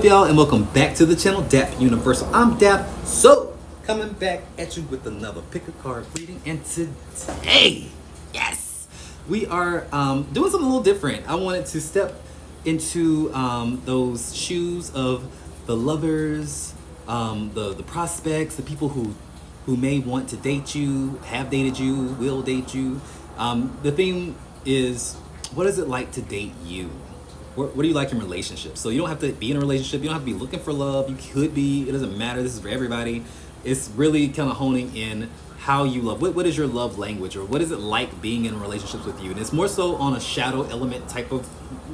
up, y'all, and welcome back to the channel, Dap Universal. I'm Dap, so coming back at you with another pick a card reading, and today, yes, we are doing something a little different. I wanted to step into those shoes of the lovers, the prospects, the people who may want to date you, have dated you, will date you. The theme is, what is it like to date you? What do you like in relationships? So you don't have to be in a relationship. You don't have to be looking for love. You could be. It doesn't matter. This is for everybody. It's really kind of honing in how you love. What is your love language, or what is it like being in relationships with you? And it's more so on a shadow element type of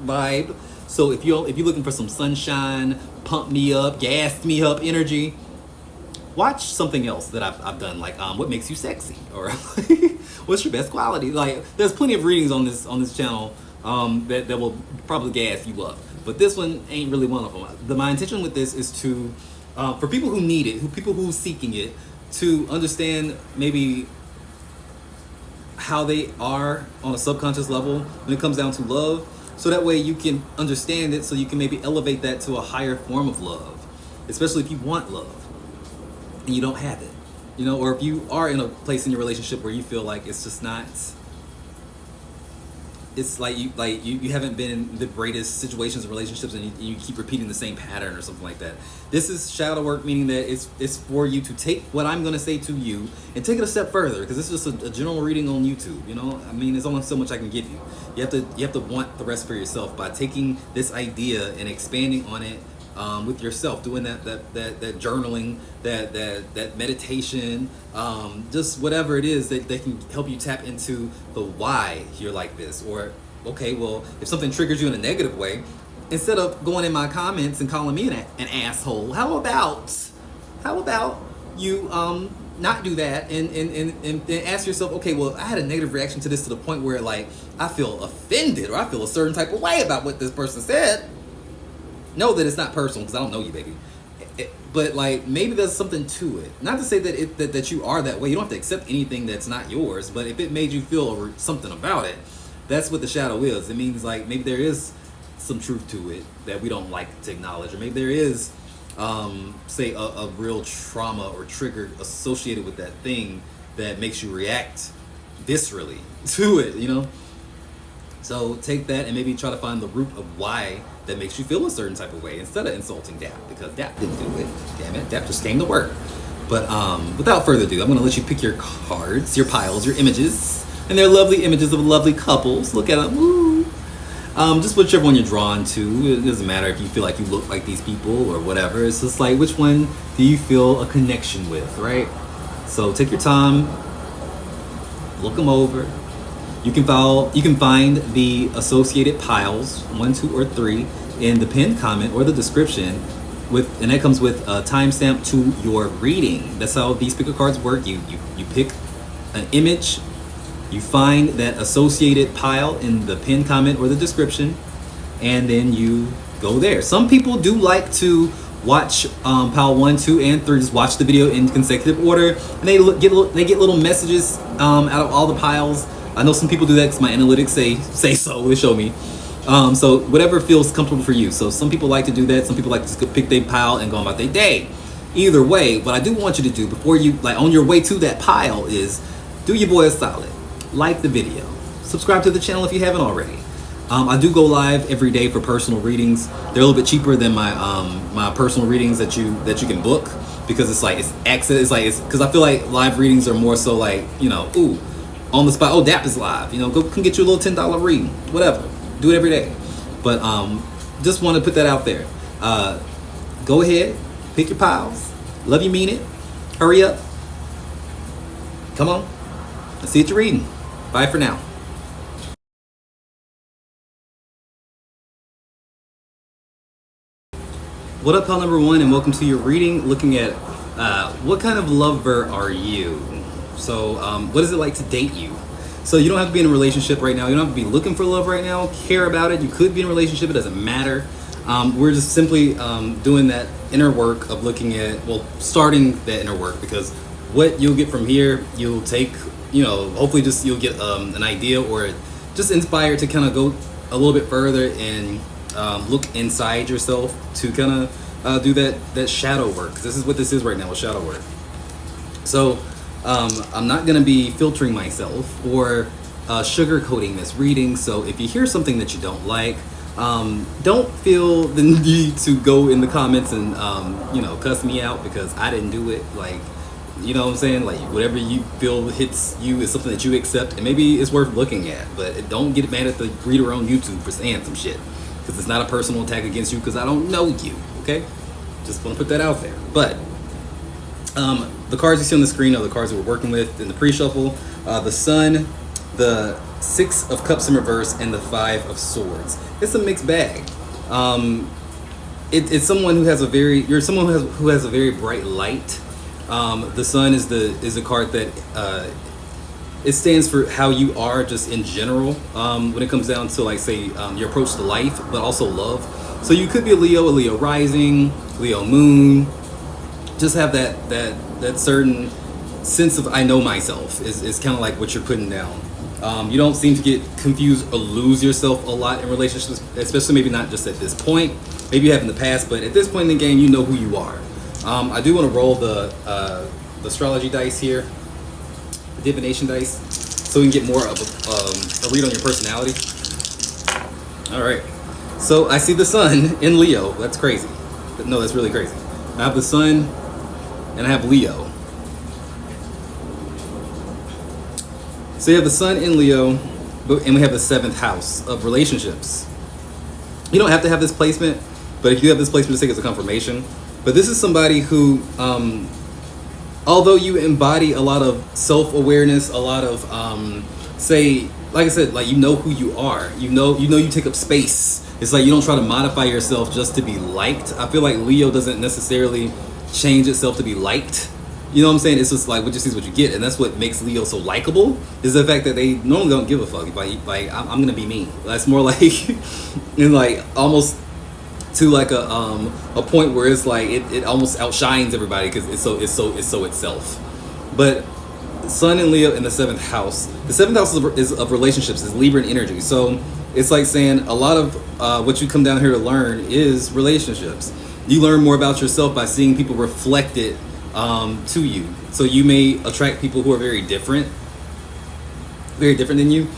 vibe. So if you're looking for some sunshine, pump me up, gas me up energy, watch something else that I've done, like what makes you sexy, or what's your best quality. Like, there's plenty of readings on this channel that will probably gas you up, but this one ain't really one of them. My intention with this is to for people who need it, people who are seeking it, to understand maybe how they are on a subconscious level when it comes down to love, so that way you can understand it, so you can maybe elevate that to a higher form of love, especially if you want love and you don't have it, or if you are in a place in your relationship where you feel like it's just not, it's like you haven't been in the greatest situations and relationships, and you keep repeating the same pattern or something like that. This is shadow work, meaning that it's for you to take what I'm going to say to you and take it a step further, because this is just a general reading on YouTube. I mean, there's only so much I can give you. You have to want the rest for yourself by taking this idea and expanding on it with yourself, doing that journaling, that meditation, just whatever it is that can help you tap into the why you're like this. Or, okay, well, if something triggers you in a negative way, instead of going in my comments and calling me an asshole, how about you not do that and ask yourself, okay, well, I had a negative reaction to this to the point where, like, I feel offended, or I feel a certain type of way about what this person said. Know that it's not personal, because I don't know you, baby. But like, maybe there's something to it. Not to say that you are that way. You don't have to accept anything that's not yours. But if it made you feel something about it, that's what the shadow is. It means, like, maybe there is some truth to it that we don't like to acknowledge, or maybe there is, say, a real trauma or trigger associated with that thing that makes you react viscerally to it. So take that and maybe try to find the root of why that makes you feel a certain type of way, instead of insulting Dap, because Dap didn't do it. Damn it, Dap just came to work. But without further ado, I'm going to let you pick your cards, your piles, your images, and they're lovely images of lovely couples. Look at them. Woo! Just whichever one you're drawn to. It doesn't matter if you feel like you look like these people or whatever. It's just like, which one do you feel a connection with, right? So take your time, look them over. You can find the associated piles, 1, 2, or 3, in the pinned comment or the description, and that comes with a timestamp to your reading. That's how these picker cards work. You pick an image, you find that associated pile in the pinned comment or the description, and then you go there. Some people do like to watch pile 1, 2, and 3. Just watch the video in consecutive order, and they get little messages out of all the piles. I know some people do that because my analytics say so. They show me. So whatever feels comfortable for you. So some people like to do that. Some people like to just pick their pile and go about their day. Either way, what I do want you to do before you, like, on your way to that pile, is do your boy a solid. Like the video. Subscribe to the channel if you haven't already. I do go live every day for personal readings. They're a little bit cheaper than my personal readings that you can book, because it's access. Because I feel like live readings are more so like, ooh, on the spot. Oh, Dap is live. Can get you a little $10 reading. Whatever. Do it every day. But just want to put that out there. Go ahead. Pick your piles. Love you, mean it. Hurry up. Come on. Let's see what you're reading. Bye for now. What up, pile number 1, and welcome to your reading, looking at what kind of lover are you? So what is it like to date you? So you don't have to be in a relationship right now. You don't have to be looking for love right now, care about it. You could be in a relationship. It doesn't matter. We're just simply doing that inner work of looking at, starting that inner work, because what you'll get from here, you'll take, hopefully you'll get an idea, or just inspired to kind of go a little bit further and look inside yourself to kind of do that shadow work. This is what this is right now with shadow work. So I'm not going to be filtering myself or sugarcoating this reading. So if you hear something that you don't like, don't feel the need to go in the comments and cuss me out because I didn't do it. Like, you know what I'm saying? Like, whatever you feel hits you is something that you accept, and maybe it's worth looking at. But don't get mad at the reader on YouTube for saying some shit, because it's not a personal attack against you, because I don't know you. Okay, just want to put that out there. But the cards you see on the screen are the cards that we're working with in the pre-shuffle. The Sun, the 6 of Cups in reverse, and the 5 of Swords. It's a mixed bag. It's someone who has you're someone who has a very bright light. The Sun is a card that it stands for how you are just in general when it comes down to, like, say, your approach to life, but also love. So you could be a Leo rising, Leo moon. Just have that certain sense of I know myself is kind of like what you're putting down. You don't seem to get confused or lose yourself a lot in relationships, especially maybe not just at this point. Maybe you have in the past, but at this point in the game, you know who you are. I do want to roll the astrology dice here, the divination dice, so we can get more of a read on your personality. All right. So I see the Sun in Leo. That's crazy. No, that's really crazy. I have the Sun and I have Leo. So you have the Sun in Leo, and we have the 7th house of relationships. You don't have to have this placement, but if you have this placement, just take it as a confirmation. But this is somebody who, although you embody a lot of self-awareness, a lot of, like I said, like, you know who you are. You know you take up space. It's like you don't try to modify yourself just to be liked. I feel like Leo doesn't necessarily change itself to be liked. You know what I'm saying? It's just like what you see is what you get, and that's what makes Leo so likable. Is the fact that they normally don't give a fuck. Like I'm gonna be me. That's more like, and like almost to like a point where it's like it almost outshines everybody because it's so itself. But Sun and Leo in the 7th house. The 7th house is of relationships, is Libran energy. So it's like saying a lot of what you come down here to learn is relationships. You learn more about yourself by seeing people reflected to you. So you may attract people who are very different than you.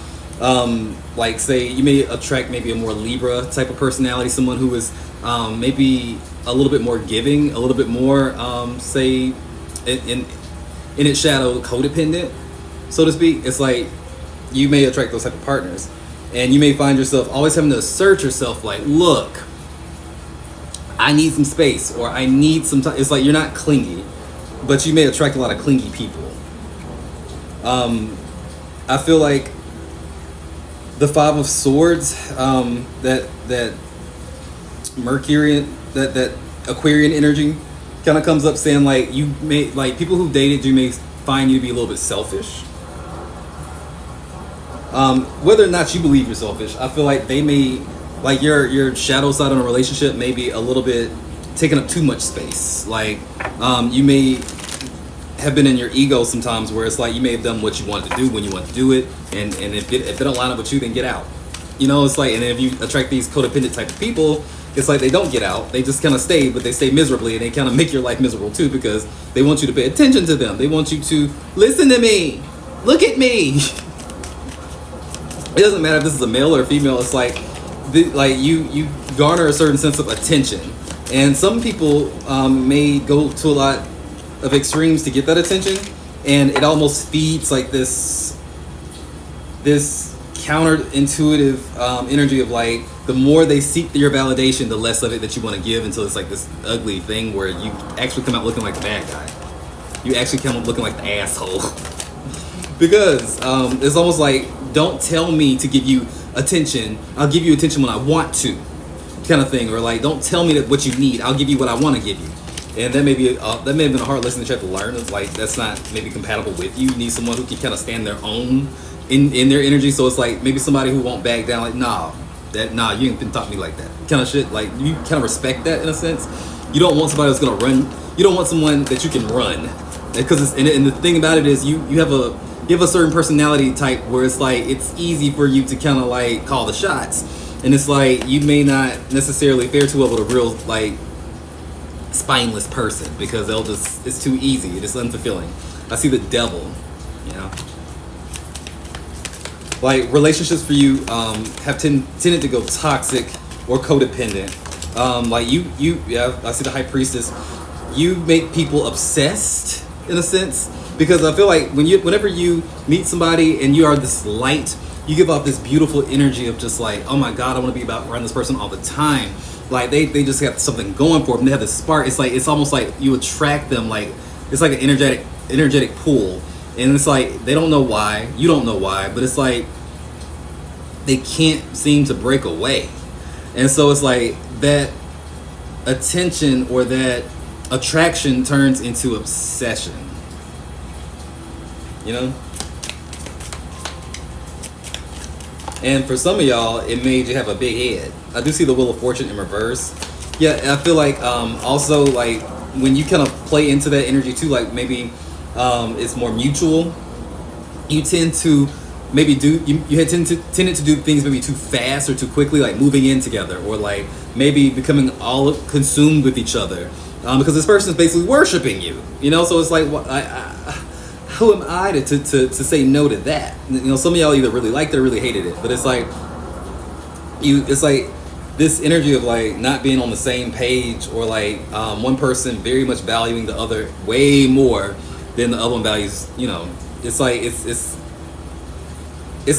Like, say, you may attract maybe a more Libra type of personality, someone who is maybe a little bit more giving, a little bit more, say, in its shadow, codependent, so to speak. It's like you may attract those type of partners, and you may find yourself always having to assert yourself, like, look, I need some space, or I need some time. It's like you're not clingy, but you may attract a lot of clingy people. I feel like the 5 of Swords, that Mercurian, that Aquarian energy kind of comes up, saying like you may, like, people who dated you may find you to be a little bit selfish. Whether or not you believe you're selfish, I feel like they may, like, your shadow side on a relationship may be a little bit taking up too much space. Like, you may have been in your ego sometimes, where it's like you may have done what you wanted to do when you want to do it, and if it don't line up with you, then get out. You know, it's like, and if you attract these codependent type of people, it's like they don't get out. They just kind of stay, but they stay miserably, and they kind of make your life miserable too, because they want you to pay attention to them. They want you to listen to me, look at me. It doesn't matter if this is a male or a female. It's like, you garner a certain sense of attention, and some people may go to a lot of extremes to get that attention, and it almost feeds like this counterintuitive energy of, like, the more they seek your validation, the less of it that you want to give, until it's like this ugly thing where you actually come out looking like the bad guy. You actually come out looking like the asshole. Because it's almost like, don't tell me to give you attention, I'll give you attention when I want to, kind of thing. Or like, don't tell me that what you need, I'll give you what I want to give you. And that may have been a hard lesson that you have to learn. It's like, that's not maybe compatible with you. You need someone who can kind of stand their own in their energy. So it's like maybe somebody who won't back down, like, you ain't been taught me like that kind of shit. Like, you kind of respect that in a sense. You don't want somebody that's gonna run. You don't want someone that you can run, because and the thing about it is you have a certain personality type where it's like it's easy for you to kind of like call the shots. And it's like you may not necessarily fare too well with a real like spineless person because they'll just, it's too easy, it's unfulfilling. I see the devil, you know. Like relationships for you have tended to go toxic or codependent. Like yeah, I see the high priestess. You make people obsessed in a sense because I feel like whenever you meet somebody and you are this light, you give off this beautiful energy of just like, oh my God, I want to be around this person all the time. Like they just have something going for them. They have this spark. It's like, it's almost like you attract them. Like it's like an energetic pull. And it's like, they don't know why, you don't know why, but it's like they can't seem to break away. And so it's like that attention or that attraction turns into obsession, you know? And for some of y'all, it made you have a big head. I do see the Wheel of Fortune in reverse. Yeah, I feel like also like when you kind of play into that energy too, like maybe it's more mutual. You tend to maybe you had tended to do things maybe too fast or too quickly, like moving in together or like maybe becoming all consumed with each other because this person is basically worshiping you, you know. So it's like, who am I to say no to that? You know, some of y'all either really liked it or really hated it, but it's like it's like this energy of like not being on the same page or like one person very much valuing the other way more than the other one values, you know. It's like it's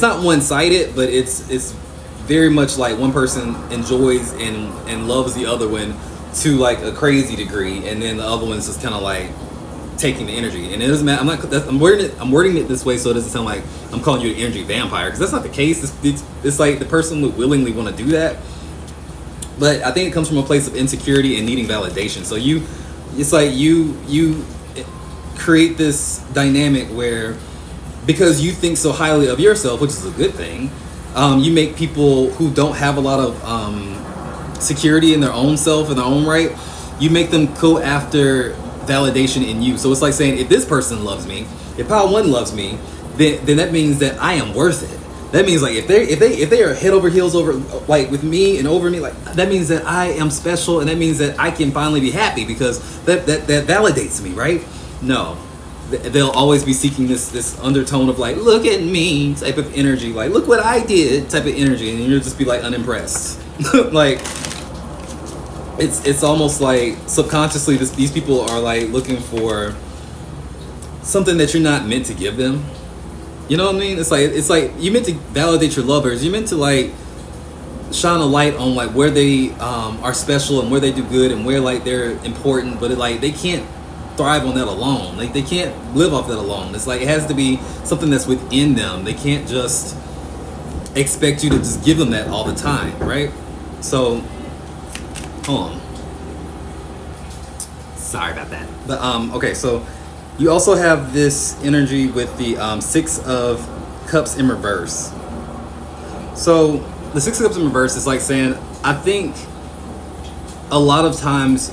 not one-sided, but it's very much like one person enjoys and loves the other one to like a crazy degree, and then the other one's just kind of like taking the energy. And it doesn't matter. I'm wording it this way so it doesn't sound like I'm calling you an energy vampire, because that's not the case. It's like the person would willingly want to do that, but I think it comes from a place of insecurity and needing validation. So it's like you create this dynamic where, because you think so highly of yourself, which is a good thing, you make people who don't have a lot of security in their own self, in their own right, you make them go after validation in you. So it's like saying, if this person loves me, if Power One loves me, then that means that I am worth it. That means like if they are head over heels over like with me and over me, like that means that I am special, and that means that I can finally be happy because that validates me, right? No. They'll always be seeking this undertone of like, look at me type of energy, like look what I did type of energy, and you'll just be like unimpressed. Like it's almost like subconsciously these people are like looking for something that you're not meant to give them. You know what I mean? It's like you meant to validate your lovers. You're meant to like shine a light on like where they are special and where they do good and where like they're important, but like they can't thrive on that alone. Like they can't live off that alone. It's like it has to be something that's within them. They can't just expect you to just give them that all the time, right? So hold on, sorry about that. But okay, so you also have this energy with the Six of Cups in reverse. So the Six of Cups in reverse is like saying, I think a lot of times,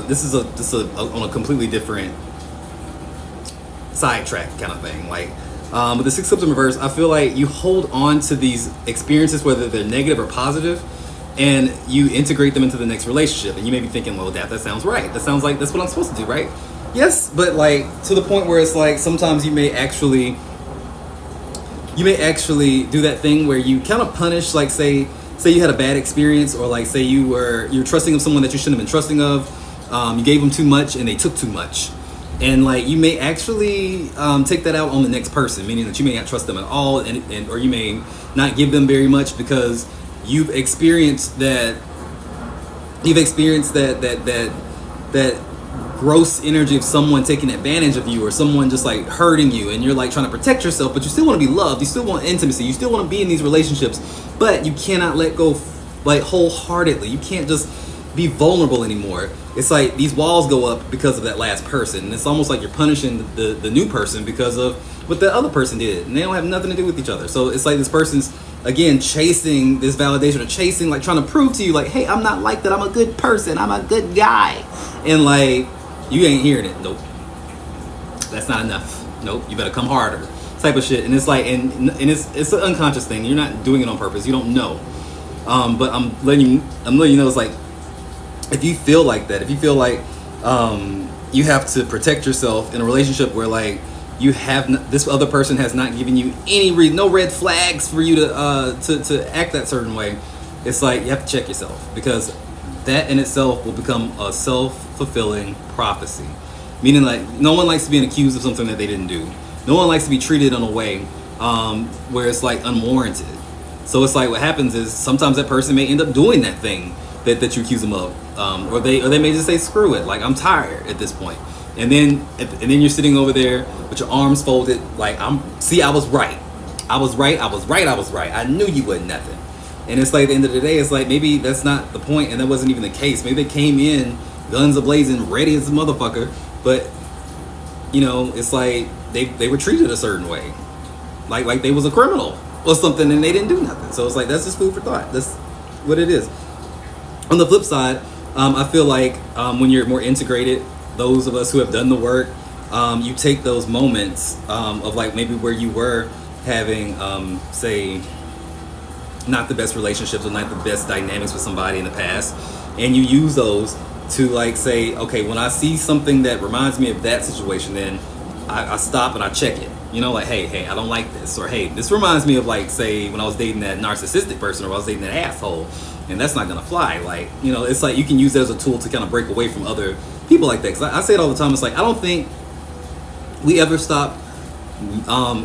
this is on a completely different sidetrack kind of thing. Like, with the Six of Cups in reverse, I feel like you hold on to these experiences, whether they're negative or positive, and you integrate them into the next relationship. And you may be thinking, well, that sounds right. That sounds like that's what I'm supposed to do, right? Yes, but like to the point where it's like sometimes you may actually do that thing where you kind of punish, like say you had a bad experience, or like say you're trusting of someone that you shouldn't have been trusting of. You gave them too much and they took too much, and like you may actually take that out on the next person, meaning that you may not trust them at all, and or you may not give them very much because you've experienced that gross energy of someone taking advantage of you, or someone just like hurting you, and you're like trying to protect yourself, but you still want to be loved, you still want intimacy, you still want to be in these relationships, but you cannot let go like wholeheartedly. You can't just be vulnerable anymore. It's like these walls go up because of that last person, and it's almost like you're punishing the new person because of what the other person did, and they don't have nothing to do with each other. So it's like this person's again chasing this validation, or chasing like trying to prove to you like, hey, I'm not like that, I'm a good person, I'm a good guy, and like you ain't hearing it. Nope, that's not enough. Nope, you better come harder type of shit. And it's like, and it's an unconscious thing. You're not doing it on purpose. You don't know. But I'm letting you know, it's like, if you feel like that, if you feel like you have to protect yourself in a relationship where like you have this other person has not given you any no red flags for you to act that certain way, it's like you have to check yourself, because that in itself will become a self-fulfilling prophecy. Meaning, like, no one likes to be accused of something that they didn't do. No one likes to be treated in a way where it's like unwarranted. So it's like what happens is sometimes that person may end up doing that thing that you accuse them of, or they may just say screw it, like I'm tired at this point. And then you're sitting over there with your arms folded, like I was right. I knew you wasn't nothing. And it's like at the end of the day, it's like maybe that's not the point, and that wasn't even the case. Maybe they came in guns a-blazing, ready as a motherfucker, but you know, it's like they were treated a certain way, like they was a criminal or something, and they didn't do nothing. So it's like that's just food for thought. That's what it is. On the flip side, I feel like when you're more integrated, those of us who have done the work, you take those moments of like maybe where you were having say not the best relationships or not the best dynamics with somebody in the past, and you use those to like say, okay, when I see something that reminds me of that situation, then I stop and I check it. You know, like, hey, I don't like this, or hey, this reminds me of like, say, when I was dating that narcissistic person, or I was dating that asshole, and that's not gonna fly. Like, you know, it's like you can use that as a tool to kind of break away from other people like that. Because I say it all the time. It's like I don't think we ever stop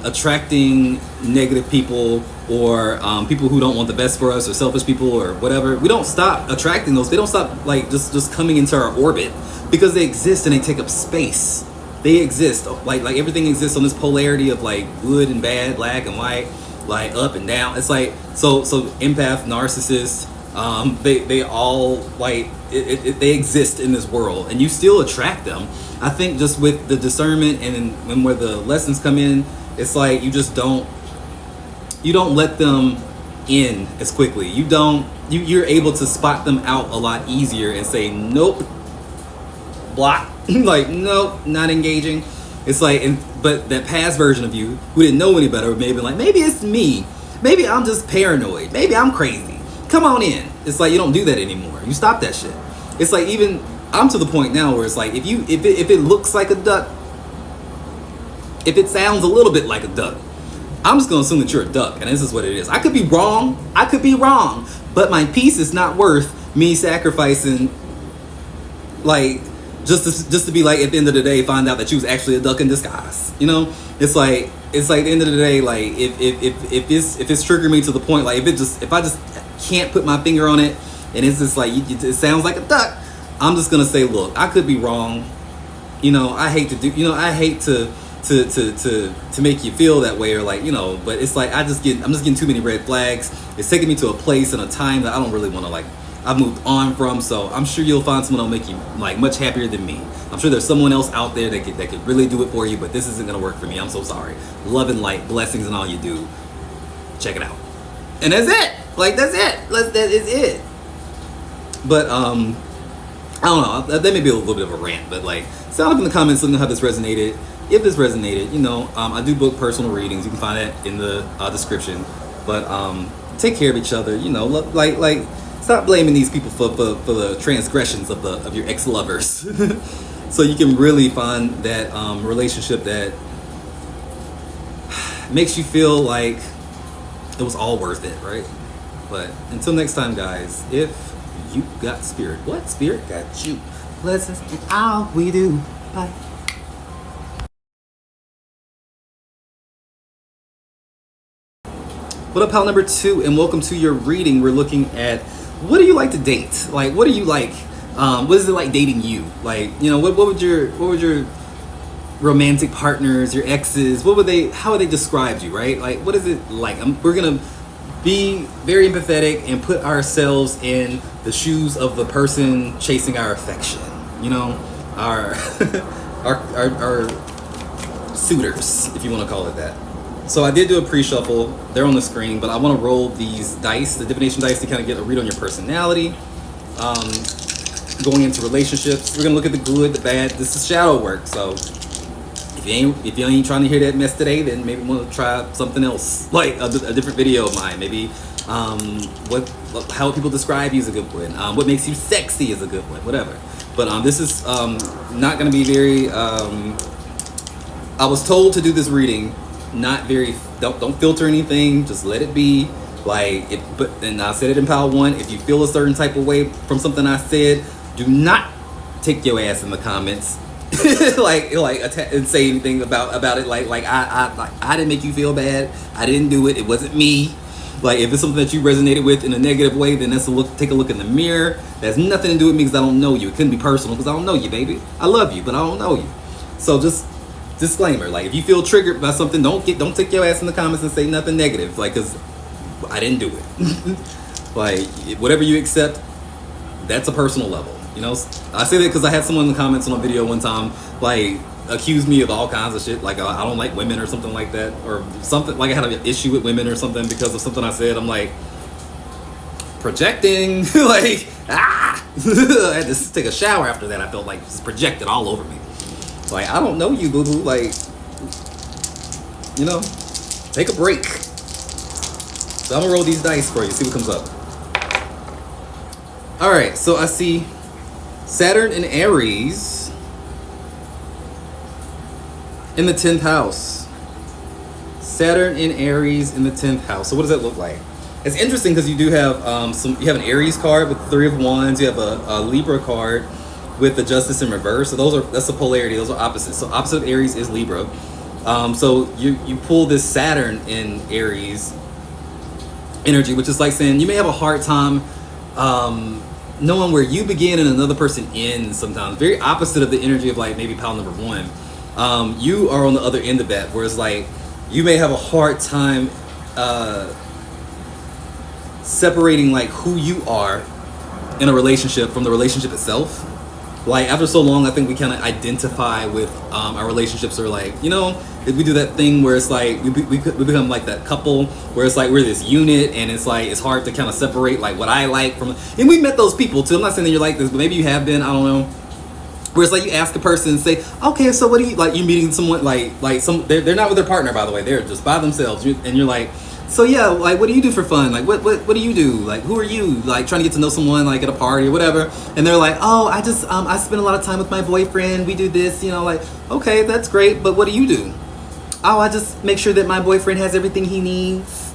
attracting negative people, or people who don't want the best for us, or selfish people, or whatever. We don't stop attracting those. They don't stop like just coming into our orbit, because they exist and they take up space. They exist like everything exists on this polarity of like good and bad, black and white, like up and down. It's like so empath, narcissist, they all like they exist in this world, and you still attract them. I think just with the discernment and where the lessons come in, it's like you just don't let them in as quickly. You're able to spot them out a lot easier and say nope, block. Like nope, not engaging. It's like, but that past version of you who didn't know any better may have been like, maybe it's me, maybe I'm just paranoid, maybe I'm crazy, come on in. It's like you don't do that anymore. You stop that shit. It's like, even I'm to the point now where it's like if it looks like a duck, if it sounds a little bit like a duck, I'm just gonna assume that you're a duck, and this is what it is. I could be wrong, but my peace is not worth me sacrificing, like just to be like, at the end of the day, find out that you was actually a duck in disguise. You know, it's like at the end of the day, like if it's triggering me to the point, like if I just can't put my finger on it, and it's just like it sounds like a duck, I'm just gonna say, look, I could be wrong. You know, I hate to make you feel that way, or like, you know, but it's like I'm just getting too many red flags. It's taking me to a place and a time that I don't really want to, like, I've moved on from. So I'm sure you'll find someone that'll make you like much happier than me. I'm sure there's someone else out there that could really do it for you, but this isn't gonna work for me. I'm so sorry. Love and light, blessings and all you do. Check it out. And that's it. Like, that's it. That is it. But I don't know. That may be a little bit of a rant, but like, sound up in the comments. Let me know how this resonated. If this resonated, you know, I do book personal readings. You can find that in the description. But take care of each other. You know, like stop blaming these people for the transgressions of your ex-lovers. So you can really find that relationship that makes you feel like it was all worth it, right? But until next time, guys, if you got spirit, what spirit got you? Blessings and all we do. Bye. What up, pal number 2, and welcome to your reading. We're looking at, what do you like to date? Like, what do you like? What is it like dating you? Like, you know, what would your romantic partners, your exes, how would they describe you, right? Like, what is it like? We're gonna be very empathetic and put ourselves in the shoes of the person chasing our affection. You know, our our suitors, if you want to call it that. So I did do a pre-shuffle. They're on the screen, but I want to roll these dice, the divination dice, to kind of get a read on your personality. Going into relationships, we're gonna look at the good, the bad. This is shadow work, so if you ain't trying to hear that mess today, then maybe want to try something else, like a different video of mine. Maybe What how people describe you is a good one. What makes you sexy is a good one. Whatever. But this is not going to be very. I was told to do this reading, not very. Don't filter anything. Just let it be. Like it. But and I said it in pile 1. If you feel a certain type of way from something I said, do not take your ass in the comments. and say anything about it. I didn't make you feel bad. I didn't do it. It wasn't me. Like if it's something that you resonated with in a negative way, then that's a look. Take a look in the mirror. That has nothing to do with me because I don't know you. It couldn't be personal because I don't know you, baby. I love you, but I don't know you. So just disclaimer. Like if you feel triggered by something, don't take your ass in the comments and say nothing negative. Like because I didn't do it. Like whatever you accept, that's a personal level. You know, I say that because I had someone in the comments on a video one time, like accuse me of all kinds of shit, like I don't like women or something like that, or something like I had an issue with women or something because of something I said. I'm like projecting, like I had to take a shower after that. I felt like just projected all over me. Like I don't know you, boo boo. Like you know, take a break. So I'm gonna roll these dice for you, see what comes up. All right, so I see Saturn and Aries in the 10th house. Saturn in Aries in the 10th house. So what does that look like? It's interesting because you do have you have an Aries card with 3 of Wands. You have a Libra card with the Justice in reverse. So that's a polarity. Those are opposites. So opposite of Aries is Libra. So you pull this Saturn in Aries energy, which is like saying you may have a hard time knowing where you begin and another person ends sometimes. Very opposite of the energy of like maybe pile number 1. You are on the other end of that, whereas like you may have a hard time separating like who you are in a relationship from the relationship itself. Like after so long, I think we kind of identify with our relationships, or like, you know, we do that thing where it's like we become like that couple where it's like we're this unit, and it's like it's hard to kind of separate like what I like from. And we've met those people too. I'm not saying that you're like this, but maybe you have been. I don't know. Where it's like you ask a person and say, okay, so what do you like? You're meeting someone like they're not with their partner, by the way. They're just by themselves, and you're like, so yeah, like what do you do for fun? Like what do you do? Like who are you? Like trying to get to know someone like at a party or whatever. And they're like, oh, I just I spend a lot of time with my boyfriend. We do this, you know, like okay, that's great, but what do you do? Oh, I just make sure that my boyfriend has everything he needs.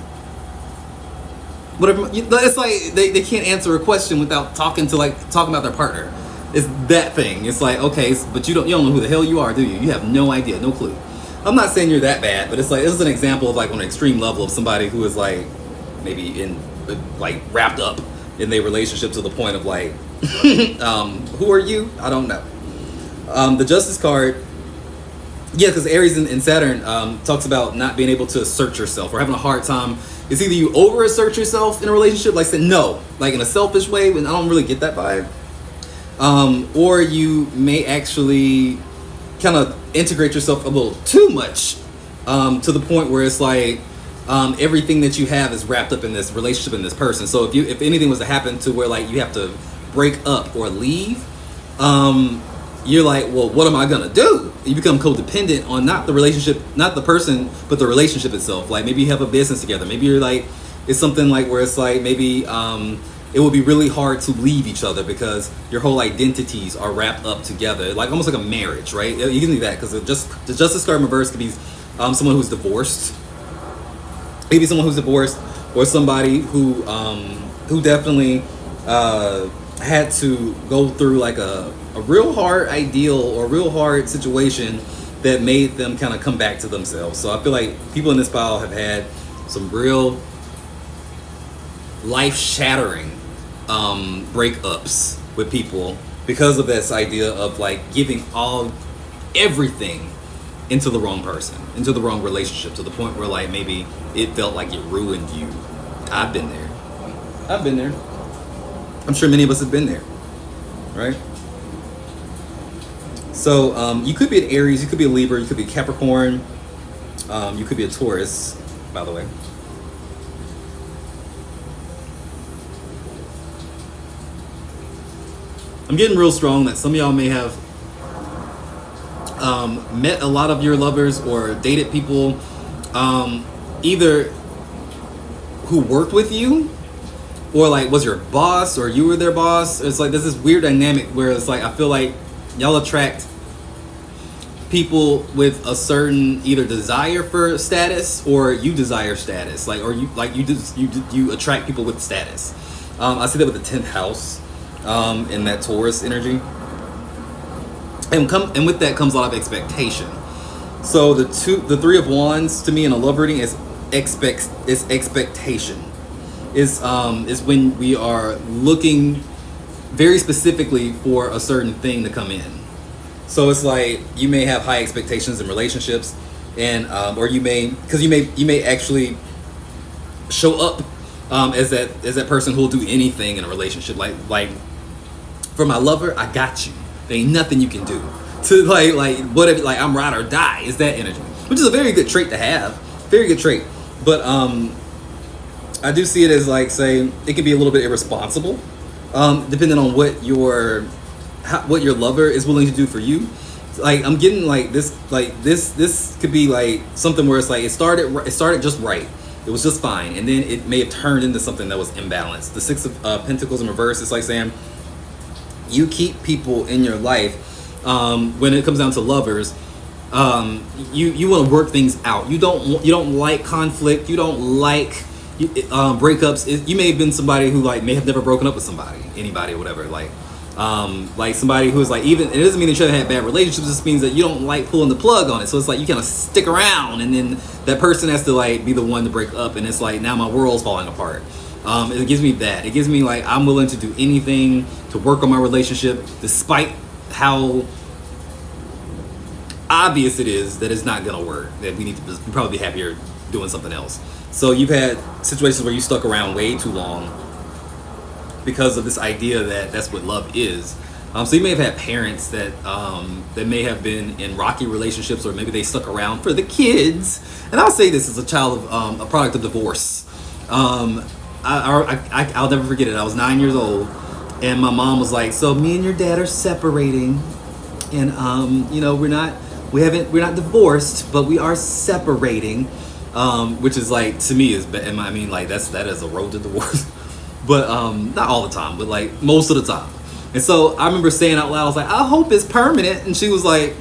Whatever. It's like they can't answer a question without talking about their partner. It's that thing. It's like, okay, but you don't know who the hell you are, do you? You have no idea, no clue. I'm not saying you're that bad, but it's like this is an example of like on an extreme level of somebody who is like maybe in like wrapped up in their relationship to the point of like, who are you? I don't know. The Justice card, yeah, because Aries and Saturn talks about not being able to assert yourself or having a hard time. It's either you over assert yourself in a relationship, like say no, like in a selfish way, and I don't really get that vibe. Or you may actually kind of integrate yourself a little too much to the point where it's like everything that you have is wrapped up in this relationship in this person. So if anything was to happen to where like you have to break up or leave, you're like, well, what am I gonna do? You become codependent on not the relationship, not the person, but the relationship itself. Like maybe you have a business together. Maybe you're like, it's something like where it's like maybe it would be really hard to leave each other because your whole identities are wrapped up together, like almost like a marriage, right? You can do that because the Justice card in reverse could be someone who's divorced, maybe someone who's divorced, or somebody who definitely had to go through like a real hard ideal or a real hard situation that made them kind of come back to themselves. So I feel like people in this pile have had some real life-shattering breakups with people because of this idea of like giving everything into the wrong person, into the wrong relationship, to the point where like maybe it felt like it ruined you. I've been there. I'm sure many of us have been there, right? So you could be an Aries, you could be a Libra, you could be a Capricorn, you could be a Taurus, by the way. I'm getting real strong that some of y'all may have met a lot of your lovers or dated people either who worked with you, or like was your boss, or you were their boss. It's like there's this weird dynamic where it's like I feel like y'all attract people with a certain either desire for status, or you desire status, like, or you attract people with status. I see that with the 10th house, in that Taurus energy, and with that comes a lot of expectation. So the 3 of Wands to me in a love reading is expectation. Is when we are looking very specifically for a certain thing to come in. So it's like you may have high expectations in relationships, and or you may actually show up as that person who will do anything in a relationship. Like for my lover, I got you. There ain't nothing you can do. To like whatever, like I'm ride or die is that energy, which is a very good trait to have, very good trait. But I do see it as like, say, it can be a little bit irresponsible, depending on what your lover is willing to do for you. Like I'm getting this could be like something where it's like it started just right. It was just fine, and then it may have turned into something that was imbalanced. The 6 of Pentacles in reverse, it's like saying you keep people in your life when it comes down to lovers. You want to work things out. You don't like conflict. You don't like breakups. You may have been somebody who like may have never broken up with anybody or whatever. Like somebody who is like, even it doesn't mean that you haven't had bad relationships. It just means that you don't like pulling the plug on it. So it's like you kind of stick around, and then that person has to like be the one to break up, and it's like now my world's falling apart. It gives me that. It gives me like I'm willing to do anything to work on my relationship, despite how obvious it is that it's not gonna work. That we need to probably be happier doing something else. So you've had situations where you stuck around way too long because of this idea that that's what love is. So you may have had parents that may have been in rocky relationships, or maybe they stuck around for the kids. And I'll say this as a child of a product of divorce. I'll never forget it. I was 9 years old, and my mom was like, "So me and your dad are separating, and we're not divorced, but we are separating," which is like, to me is, I mean, like that is a road to divorce. But not all the time, but like most of the time. And so I remember saying out loud, I was like, "I hope it's permanent." And she was like,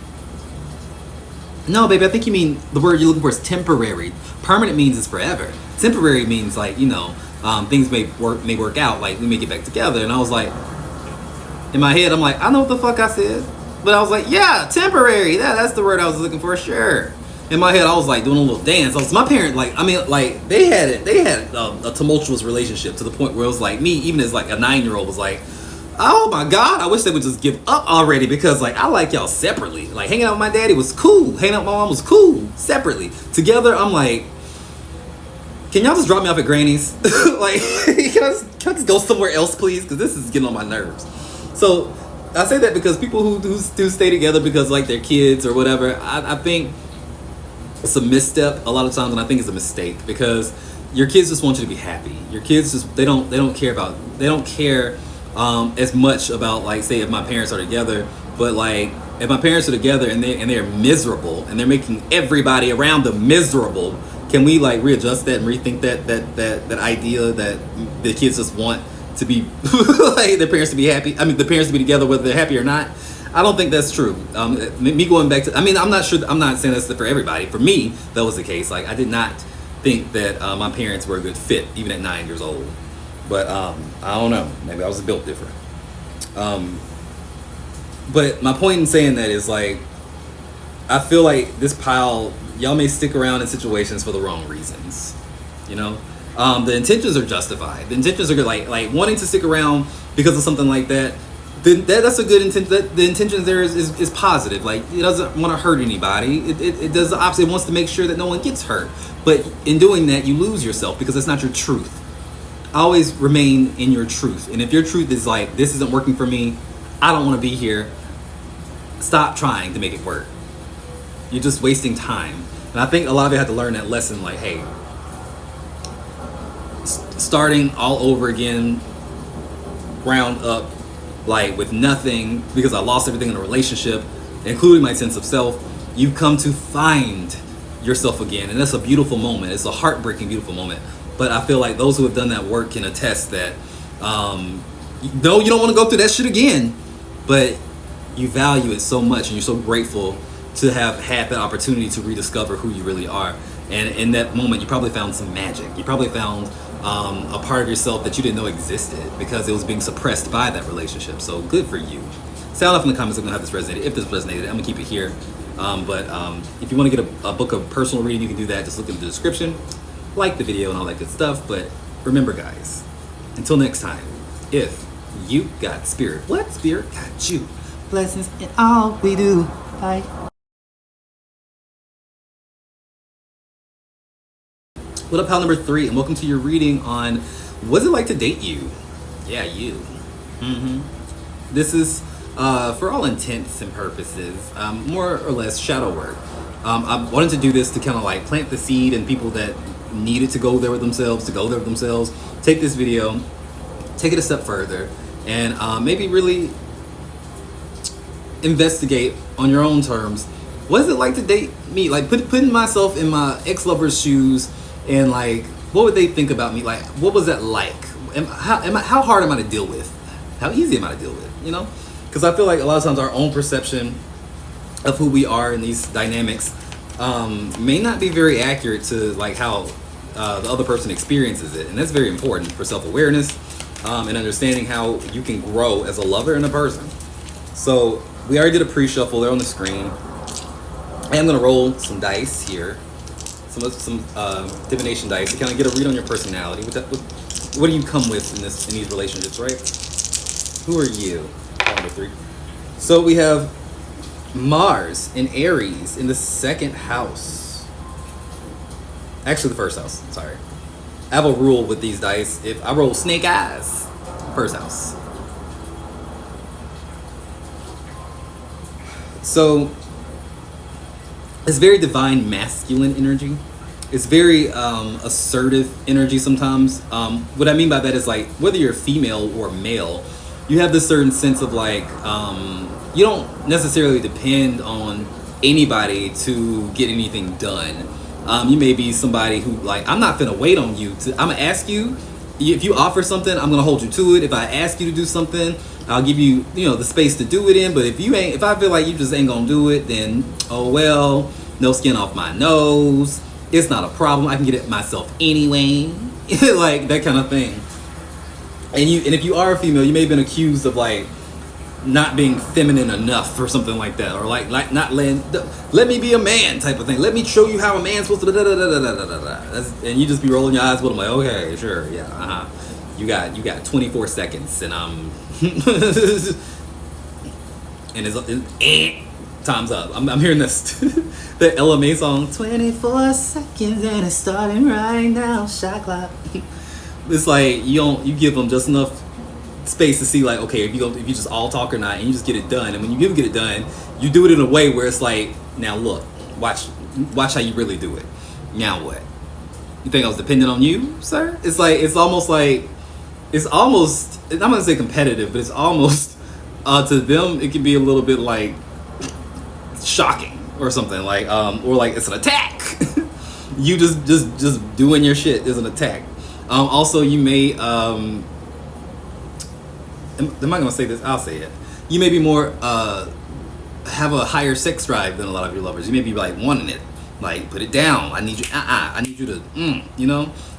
"No, baby, I think you mean the word you're looking for is temporary. Permanent means it's forever. Temporary means like, things may work out, like we may get back together." And I was like, in my head, I'm like, I know what the fuck I said. But I was like, yeah, temporary. That's the word I was looking for, sure. In my head, I was like doing a little dance. My parents, they had a tumultuous relationship to the point where it was like me, even as like a 9-year-old, was like, "Oh my God, I wish they would just give up already, because like I like y'all separately. Like hanging out with my daddy was cool, hanging out with my mom was cool, separately. Together, I'm like, can y'all just drop me off at Granny's? Like, can I just go somewhere else, please? Because this is getting on my nerves." So I say that because people who do stay together because like they're kids or whatever, I think it's a misstep a lot of times, and I think it's a mistake, because your kids just want you to be happy. Your kids just they don't care as much about, like, say if my parents are together, but like if my parents are together and they're miserable and they're making everybody around them miserable, can we like readjust that and rethink that idea that the kids just want to be like their parents to be happy? I mean, the parents to be together whether they're happy or not. I don't think that's true. Me going back to, I mean, I'm not sure. I'm not saying that's for everybody. For me, that was the case. Like, I did not think that my parents were a good fit, even at 9 years old. But I don't know. Maybe I was built different. But my point in saying that is, like, I feel like this pile, y'all may stick around in situations for the wrong reasons. You know, the intentions are justified. The intentions are good. Like wanting to stick around because of something like that. That's a good intent. The intention there is positive. Like, it doesn't want to hurt anybody. It does the opposite. It wants to make sure that no one gets hurt. But in doing that, you lose yourself because it's not your truth. Always remain in your truth. And if your truth is like, this isn't working for me, I don't want to be here, stop trying to make it work. You're just wasting time. And I think a lot of you have to learn that lesson. Like, hey, starting all over again, ground up, like with nothing, because I lost everything in a relationship, including my sense of self. You've come to find yourself again, and that's a beautiful moment. It's a heartbreaking, beautiful moment. But I feel like those who have done that work can attest that no, you don't want to go through that shit again, but you value it so much and you're so grateful to have had that opportunity to rediscover who you really are. And in that moment, you probably found some magic. You probably found a part of yourself that you didn't know existed because it was being suppressed by that relationship. So good for you. Sound off in the comments if how this resonated. If this resonated, I'm gonna keep it here. But if you want to get a book of personal reading, you can do that. Just look in the description, like the video and all that good stuff. But remember, guys, until next time, if you got spirit, what spirit got you? Blessings in all we do. Bye. What up, pal number 3, and welcome to your reading on what's it like to date you? Yeah, you. This is, for all intents and purposes, more or less shadow work. I wanted to do this to kind of like plant the seed in people that needed to go there with themselves, take this video, take it a step further, and maybe really investigate on your own terms. What is it like to date me? Like putting myself in my ex-lover's shoes, and like, what would they think about me? Like, what was that like? How hard am I to deal with? How easy am I to deal with? You know, because I feel like a lot of times our own perception of who we are in these dynamics may not be very accurate to like how the other person experiences it, and that's very important for self-awareness and understanding how you can grow as a lover and a person. So we already did a pre-shuffle. They're on the screen. I am gonna roll some dice here. Some divination dice to kind of get a read on your personality. What do you come with in these relationships, right? Who are you? Number 3. So we have Mars in Aries in the 2nd house. Actually, the 1st house. Sorry. I have a rule with these dice. If I roll snake eyes, 1st house. So it's very divine masculine energy. It's very assertive energy sometimes. What I mean by that is like whether you're female or male, you have this certain sense of like you don't necessarily depend on anybody to get anything done. You may be somebody who like, I'm not finna wait on you. I'm gonna ask you. If you offer something, I'm gonna hold you to it. If I ask you to do something, I'll give you, the space to do it in. But if I feel like you just ain't gonna do it, then oh well, no skin off my nose. It's not a problem. I can get it myself anyway. Like that kind of thing. And if you are a female, you may have been accused of like not being feminine enough or something like that, or like not let me be a man type of thing. Let me show you how a man's supposed to and you just be rolling your eyes with them like, okay, sure, yeah, you got 24 seconds, and and it's time's up. I'm hearing this the LMA song, 24 seconds and it's starting right now, shot clock. It's like you give them just enough space to see like, okay, if you just all talk or not, and you just get it done. And when you get it done, you do it in a way where it's like, now look, watch how you really do it. Now what? You think I was dependent on you, sir? It's like it's almost I'm gonna say competitive, but it's almost to them it can be a little bit like shocking or something, like or like it's an attack. You just doing your shit is an attack. Also, you may am I gonna say this? I'll say it. You may be more have a higher sex drive than a lot of your lovers. You may be like wanting it, like put it down. I need you. I need you to.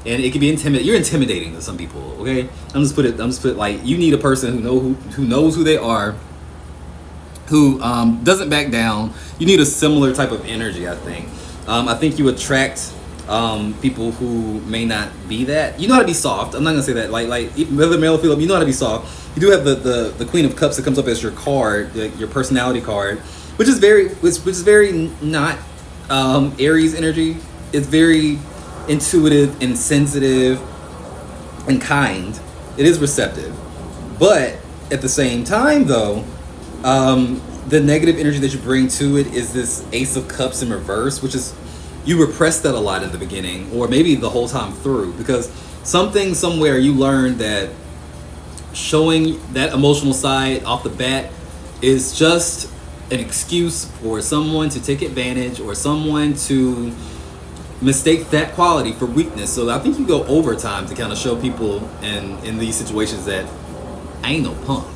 And it can be intimidating. You're intimidating to some people. Okay, I'm just put it like you need a person who knows who they are, who doesn't back down. You need a similar type of energy. I think you attract people who may not be that. You know how to be soft. I'm not gonna say that. Like whether male or female, you know how to be soft. You do have the Queen of Cups that comes up as your card, your personality card, which is very not Aries energy. It's very intuitive and sensitive and kind. It is receptive, but at the same time, though, the negative energy that you bring to it is this Ace of Cups in reverse, which is you repress that a lot in the beginning, or maybe the whole time through, because somewhere you learned that showing that emotional side off the bat is just an excuse for someone to take advantage, or someone to mistake that quality for weakness. So I think you go overtime to kind of show people in these situations that I ain't no punk.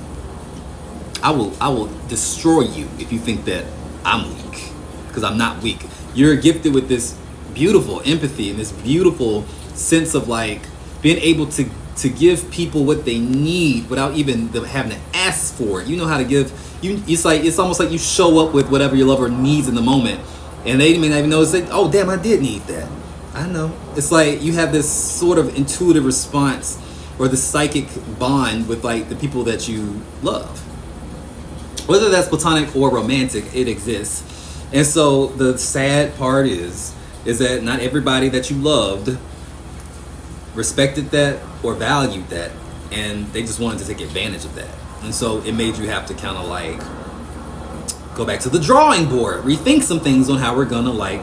I will destroy you if you think that I'm weak, because I'm not weak. You're gifted with this beautiful empathy and this beautiful sense of like being able to give people what they need without even them having to ask for it. You know how to give. It's almost like you show up with whatever your lover needs in the moment, and they may not even know. It's like, oh damn, I did need that. I know. It's like you have this sort of intuitive response or the psychic bond with like the people that you love. Whether that's platonic or romantic, it exists. And so the sad part is that not everybody that you loved respected that or valued that, and they just wanted to take advantage of that. And so it made you have to kind of like go back to the drawing board, rethink some things on how we're gonna like,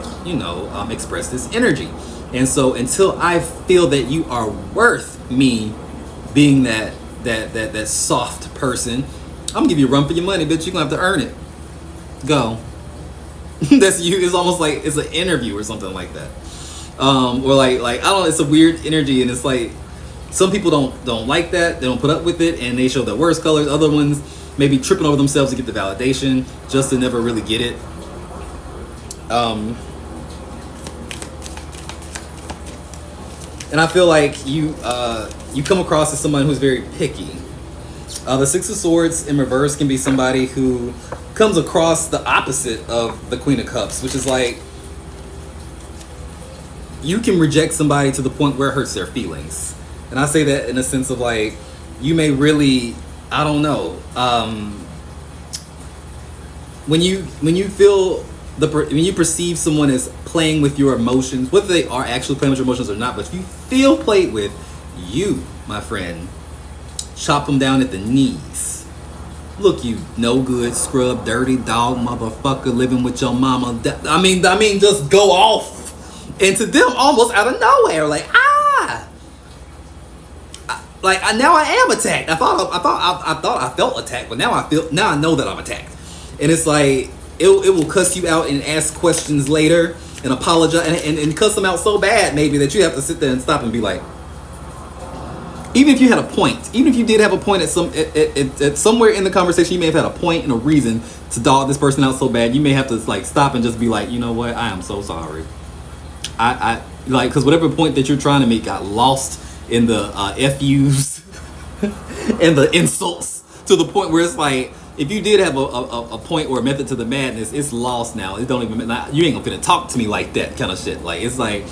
express this energy. And so until I feel that you are worth me being that soft person, I'm gonna give you a run for your money, bitch. You're gonna have to earn it. Go. That's you. It's almost like it's an interview or something like that. Or like I don't know, it's a weird energy, and it's like some people don't like that. They don't put up with it, and they show their worst colors. Other ones maybe tripping over themselves to get the validation, just to never really get it. And I feel like you come across as someone who's very picky. The Six of Swords in reverse can be somebody who comes across the opposite of the Queen of Cups, which is like you can reject somebody to the point where it hurts their feelings. And I say that in a sense of like, you may really, I don't know, when you feel when you perceive someone as playing with your emotions, whether they are actually playing with your emotions or not, but if you feel played with, you, my friend, chop them down at the knees. Look, you no good, scrub, dirty dog, motherfucker, living with your mama. I mean, just go off. And to them, almost out of nowhere, like now I am attacked. I thought I felt attacked, but now I know that I'm attacked. And it's like it will cuss you out and ask questions later and apologize and cuss them out so bad maybe that you have to sit there and stop and be like, even if you had a point, even if you did have a point at somewhere in the conversation, you may have had a point and a reason to dog this person out so bad, you may have to like stop and just be like, you know what, I am so sorry. I like, because whatever point that you're trying to make got lost in the FUs and the insults to the point where it's like, if you did have a point or a method to the madness, it's lost now. It don't even, you ain't gonna talk to me like that kind of shit. Like, it's like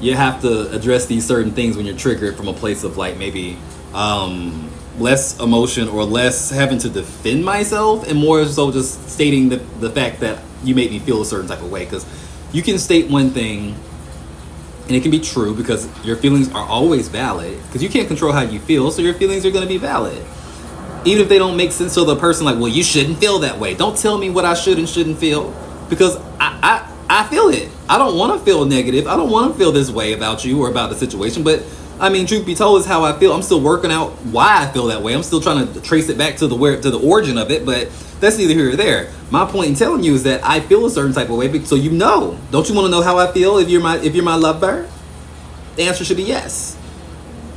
you have to address these certain things when you're triggered from a place of like maybe less emotion or less having to defend myself, and more so just stating the fact that you made me feel a certain type of way. Because you can state one thing and it can be true because your feelings are always valid, because you can't control how you feel, so your feelings are going to be valid. Even if they don't make sense to the person, like, well, you shouldn't feel that way. Don't tell me what I should and shouldn't feel, because I feel it. I don't want to feel negative. I don't want to feel this way about you or about the situation. But I mean, truth be told, is how I feel. I'm still working out why I feel that way. I'm still trying to trace it back to the origin of it. But that's neither here or there. My point in telling you is that I feel a certain type of way, so you know. Don't you want to know how I feel if you're my lover? The answer should be yes.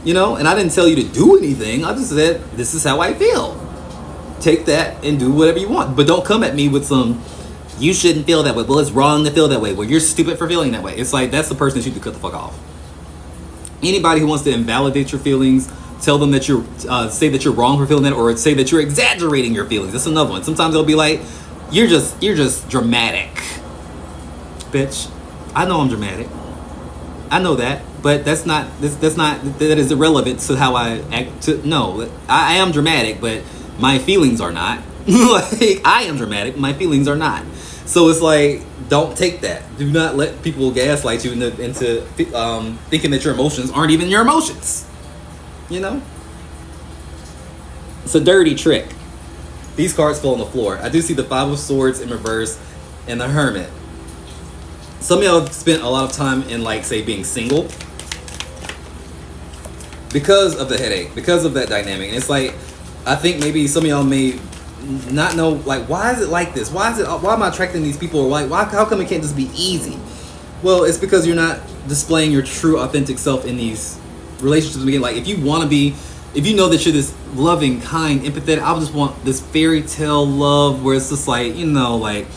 You know, and I didn't tell you to do anything. I just said, this is how I feel. Take that and do whatever you want. But don't come at me with some, you shouldn't feel that way. Well, it's wrong to feel that way. Well, you're stupid for feeling that way. It's like, that's the person that you need to cut the fuck off. Anybody who wants to invalidate your feelings, tell them that you're, say that you're wrong for feeling that, or say that you're exaggerating your feelings. That's another one. Sometimes they'll be like, you're just dramatic. Bitch, I know I'm dramatic. I know that. But that is irrelevant to how I act. No, I am dramatic, but my feelings are not. Like, I am dramatic, my feelings are not. So it's like, don't take that. Do not let people gaslight you into thinking that your emotions aren't even your emotions. You know? It's a dirty trick. These cards fall on the floor. I do see the Five of Swords in reverse and the Hermit. Some of y'all have spent a lot of time in, like, say, being single because of the headache, because of that dynamic. And it's like, I think maybe some of y'all may not know, like, why is it like this? Why am I attracting these people? Or like, how come it can't just be easy? Well, it's because you're not displaying your true, authentic self in these relationships. Again, like if you want to be, if you know that you're this loving, kind, empathetic, I just want this fairy tale love where it's just like, you know, like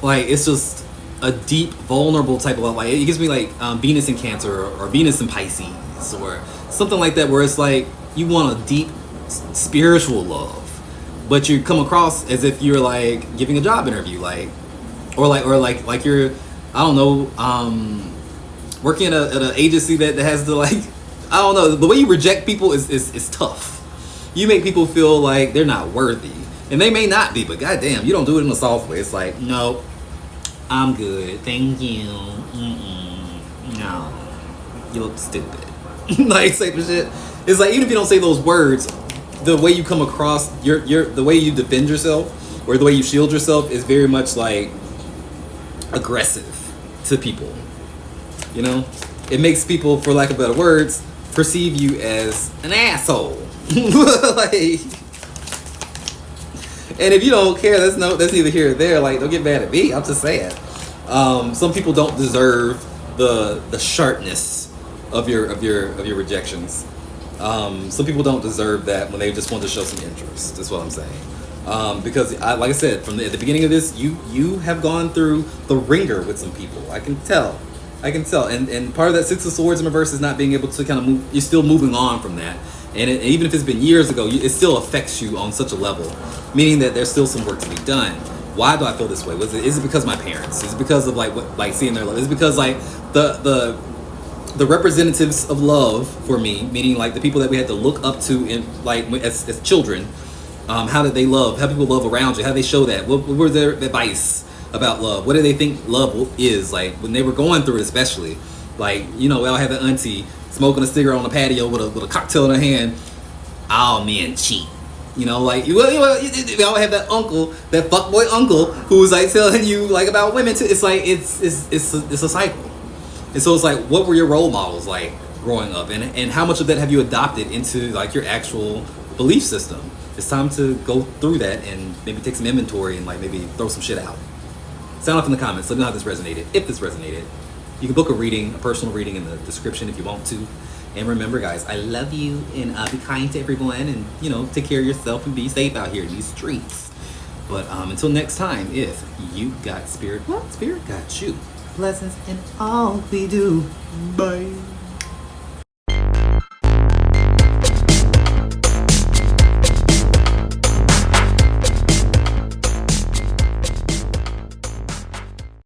it's just a deep, vulnerable type of love. Like it gives me like Venus in Cancer or Venus in Pisces or something like that, where it's like you want a deep spiritual love, but you come across as if you're like giving a job interview, like or you're, I don't know, working at an agency that has the like, I don't know, the way you reject people is tough. You make people feel like they're not worthy, and they may not be, but goddamn, you don't do it in a soft way. It's like, no, I'm good, thank you. No, you look stupid. Like type of shit. It's like even if you don't say those words, the way you come across, the way you defend yourself or the way you shield yourself is very much like aggressive to people. You know, it makes people, for lack of better words, perceive you as an asshole. Like, and if you don't care, that's neither here or there. Like, don't get mad at me. I'm just saying. Some people don't deserve the sharpness of your rejections. Some people don't deserve that when they just want to show some interest. That's what I'm saying. Because like I said, at the beginning of this, you have gone through the ringer with some people. I can tell. And part of that Six of Swords in reverse is not being able to kind of move. You're still moving on from that. And even if it's been years ago, it still affects you on such a level, meaning that there's still some work to be done. Why do I feel this way? Is it because of my parents? Is it because of like seeing their love? Is it because like the representatives of love for me, meaning like the people that we had to look up to in like as children, how did they love? How people love around you? How they show that? What were their advice about love? What do they think love is like when they were going through it, especially? Like, you know, we all have an auntie smoking a cigarette on the patio with a cocktail in her hand. All men cheat. You know, like we all have that uncle, that fuckboy uncle, who's like telling you like about women too. It's like it's a cycle. And so it's like, what were your role models like growing up, and how much of that have you adopted into like your actual belief system? It's time to go through that and maybe take some inventory and like maybe throw some shit out. Sound off in the comments. Let me know how this resonated. If this resonated, you can book a personal reading in the description if you want to. And remember, guys, I love you, and be kind to everyone, and you know, take care of yourself and be safe out here in these streets. But until next time, if you got spirit, well, spirit got you. Blessings in all we do. Bye.